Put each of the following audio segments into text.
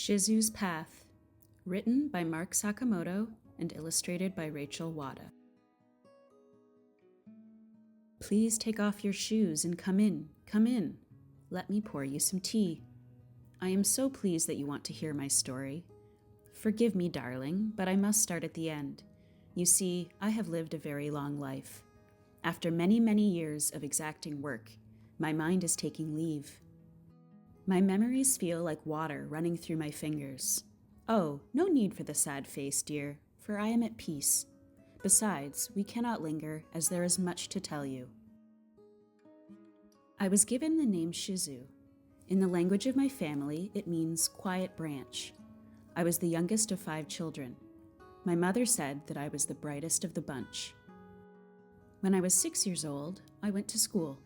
Shizue's Path, written by Mark Sakamoto and illustrated by Rachel Wada. Please take off your shoes and come in, come in. Let me pour you some tea. I am so pleased that you want to hear my story. Forgive me, darling, but I must start at the end. You see, I have lived a very long life. After many, many years of exacting work, my mind is taking leave. My memories feel like water running through my fingers. Oh, no need for the sad face, dear, for I am at peace. Besides, we cannot linger, as there is much to tell you. I was given the name Shizue. In the language of my family, it means quiet branch. I was the youngest of 5 children. My mother said that I was the brightest of the bunch. When I was 6 years old, I went to school.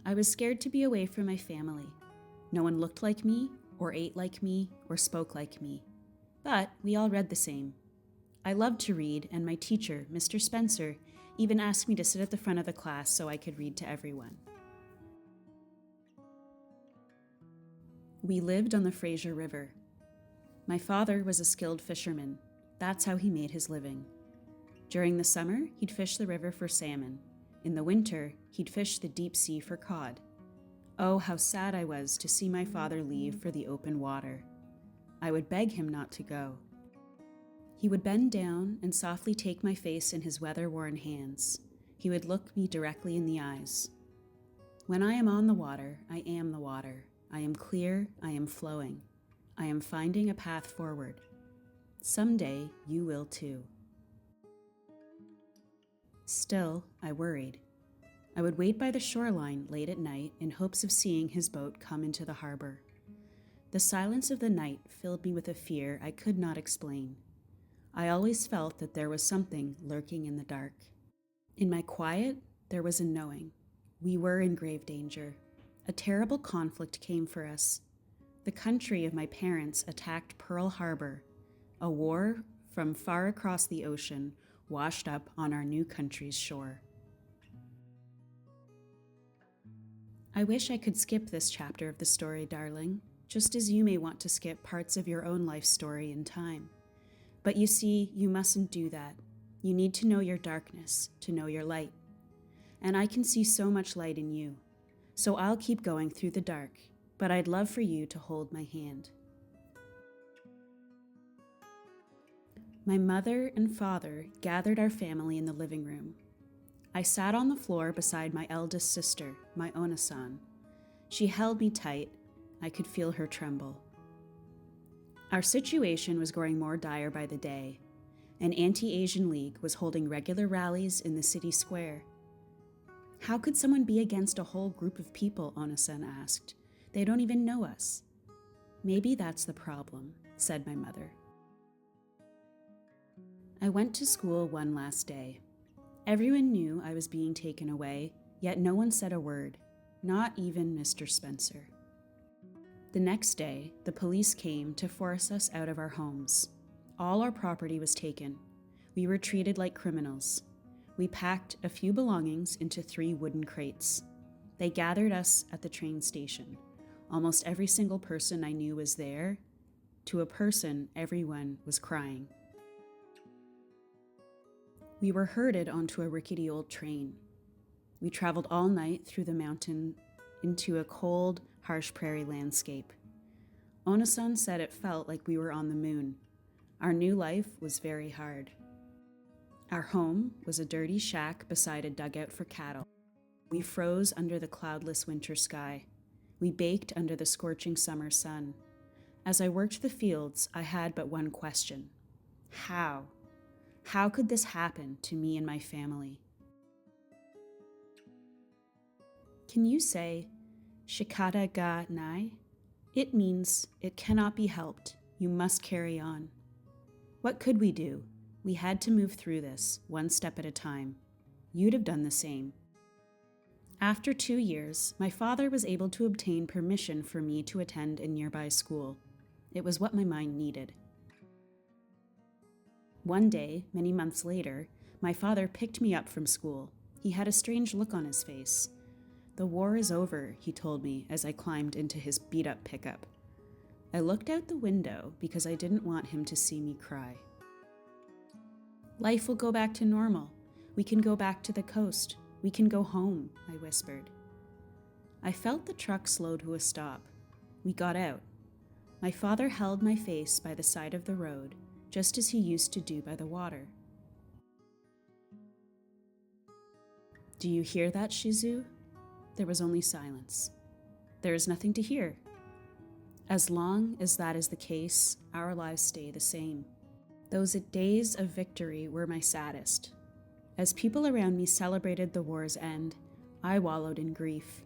I was scared to be away from my family. No one looked like me, or ate like me, or spoke like me. But we all read the same. I loved to read, and my teacher, Mr. Spencer, even asked me to sit at the front of the class so I could read to everyone. We lived on the Fraser River. My father was a skilled fisherman. That's how he made his living. During the summer, he'd fish the river for salmon. In the winter, he'd fish the deep sea for cod. Oh, how sad I was to see my father leave for the open water. I would beg him not to go. He would bend down and softly take my face in his weather-worn hands. He would look me directly in the eyes. When I am on the water, I am the water. I am clear, I am flowing. I am finding a path forward. Someday, you will too. Still, I worried. I would wait by the shoreline late at night in hopes of seeing his boat come into the harbor. The silence of the night filled me with a fear I could not explain. I always felt that there was something lurking in the dark. In my quiet, there was a knowing. We were in grave danger. A terrible conflict came for us. The country of my parents attacked Pearl Harbor. A war from far across the ocean washed up on our new country's shore. I wish I could skip this chapter of the story, darling, just as you may want to skip parts of your own life story in time. But you see, you mustn't do that. You need to know your darkness, to know your light. And I can see so much light in you. So I'll keep going through the dark, but I'd love for you to hold my hand. My mother and father gathered our family in the living room. I sat on the floor beside my eldest sister, my Ona-san. She held me tight. I could feel her tremble. Our situation was growing more dire by the day. An anti-Asian league was holding regular rallies in the city square. How could someone be against a whole group of people, Ona-san asked. They don't even know us. Maybe that's the problem, said my mother. I went to school one last day. Everyone knew I was being taken away, yet no one said a word, not even Mr. Spencer. The next day, the police came to force us out of our homes. All our property was taken. We were treated like criminals. We packed a few belongings into 3 wooden crates. They gathered us at the train station. Almost every single person I knew was there. To a person, everyone was crying. We were herded onto a rickety old train. We traveled all night through the mountain into a cold, harsh prairie landscape. Ona-san said it felt like we were on the moon. Our new life was very hard. Our home was a dirty shack beside a dugout for cattle. We froze under the cloudless winter sky. We baked under the scorching summer sun. As I worked the fields, I had but one question. How? How could this happen to me and my family? Can you say, shikata ga nai? It means, it cannot be helped. You must carry on. What could we do? We had to move through this, one step at a time. You'd have done the same. After 2 years, my father was able to obtain permission for me to attend a nearby school. It was what my mind needed. One day, many months later, my father picked me up from school. He had a strange look on his face. The war is over, he told me as I climbed into his beat-up pickup. I looked out the window because I didn't want him to see me cry. Life will go back to normal. We can go back to the coast. We can go home, I whispered. I felt the truck slow to a stop. We got out. My father held my face by the side of the road, just as he used to do by the water. Do you hear that, Shizue? There was only silence. There is nothing to hear. As long as that is the case, our lives stay the same. Those days of victory were my saddest. As people around me celebrated the war's end, I wallowed in grief.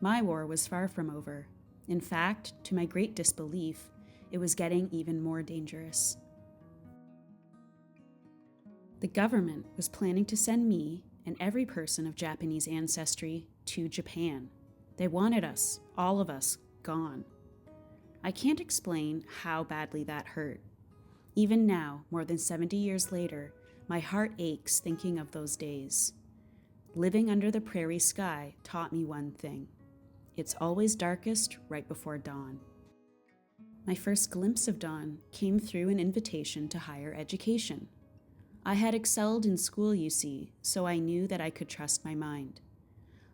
My war was far from over. In fact, to my great disbelief, it was getting even more dangerous. The government was planning to send me and every person of Japanese ancestry to Japan. They wanted us, all of us, gone. I can't explain how badly that hurt. Even now, more than 70 years later, my heart aches thinking of those days. Living under the prairie sky taught me one thing. It's always darkest right before dawn. My first glimpse of dawn came through an invitation to higher education. I had excelled in school, you see, so I knew that I could trust my mind.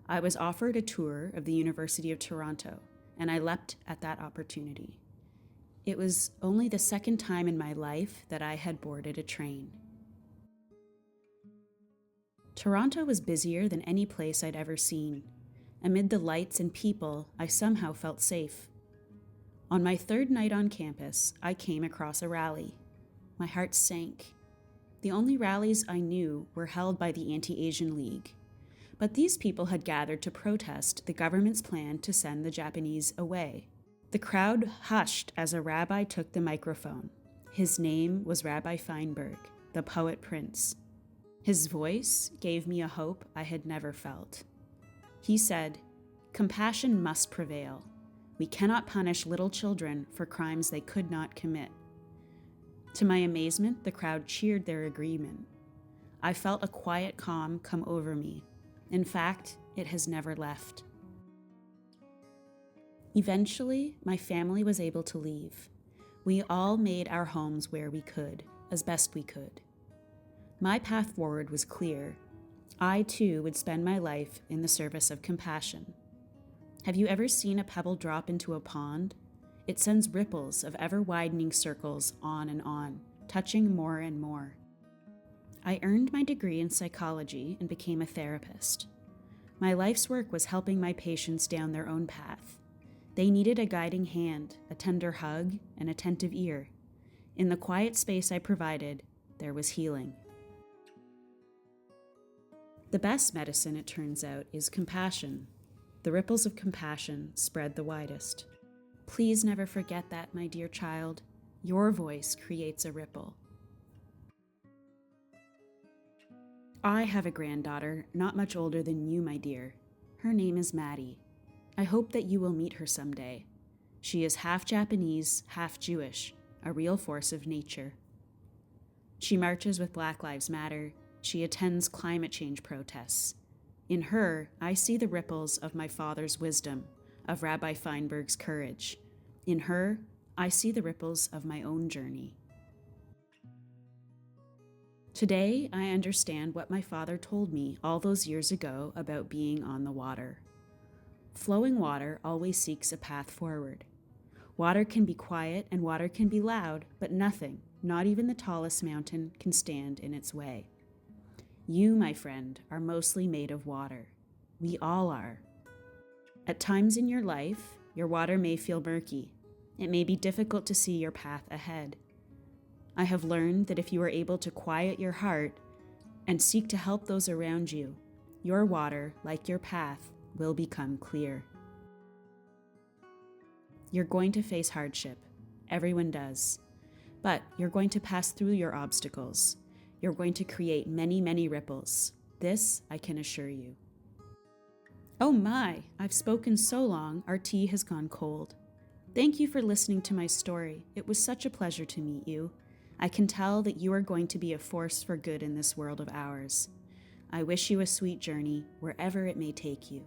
I was offered a tour of the University of Toronto, and I leapt at that opportunity. It was only the second time in my life that I had boarded a train. Toronto was busier than any place I'd ever seen. Amid the lights and people, I somehow felt safe. On my third night on campus, I came across a rally. My heart sank. The only rallies I knew were held by the Anti-Asian League. But these people had gathered to protest the government's plan to send the Japanese away. The crowd hushed as a rabbi took the microphone. His name was Rabbi Feinberg, the poet prince. His voice gave me a hope I had never felt. He said, "Compassion must prevail. We cannot punish little children for crimes they could not commit." To my amazement, the crowd cheered their agreement. I felt a quiet calm come over me. In fact, it has never left. Eventually, my family was able to leave. We all made our homes where we could, as best we could. My path forward was clear. I, too, would spend my life in the service of compassion. Have you ever seen a pebble drop into a pond? It sends ripples of ever-widening circles on, touching more and more. I earned my degree in psychology and became a therapist. My life's work was helping my patients down their own path. They needed a guiding hand, a tender hug, an attentive ear. In the quiet space I provided, there was healing. The best medicine, it turns out, is compassion. The ripples of compassion spread the widest. Please never forget that, my dear child. Your voice creates a ripple. I have a granddaughter, not much older than you, my dear. Her name is Maddie. I hope that you will meet her someday. She is half Japanese, half Jewish, a real force of nature. She marches with Black Lives Matter. She attends climate change protests. In her, I see the ripples of my father's wisdom, of Rabbi Feinberg's courage. In her, I see the ripples of my own journey. Today, I understand what my father told me all those years ago about being on the water. Flowing water always seeks a path forward. Water can be quiet and water can be loud, but nothing, not even the tallest mountain, can stand in its way. You, my friend, are mostly made of water. We all are. At times in your life, your water may feel murky. It may be difficult to see your path ahead. I have learned that if you are able to quiet your heart and seek to help those around you, your water, like your path, will become clear. You're going to face hardship. Everyone does. But you're going to pass through your obstacles. You're going to create many, many ripples. This I can assure you. Oh my, I've spoken so long, our tea has gone cold. Thank you for listening to my story. It was such a pleasure to meet you. I can tell that you are going to be a force for good in this world of ours. I wish you a sweet journey, wherever it may take you.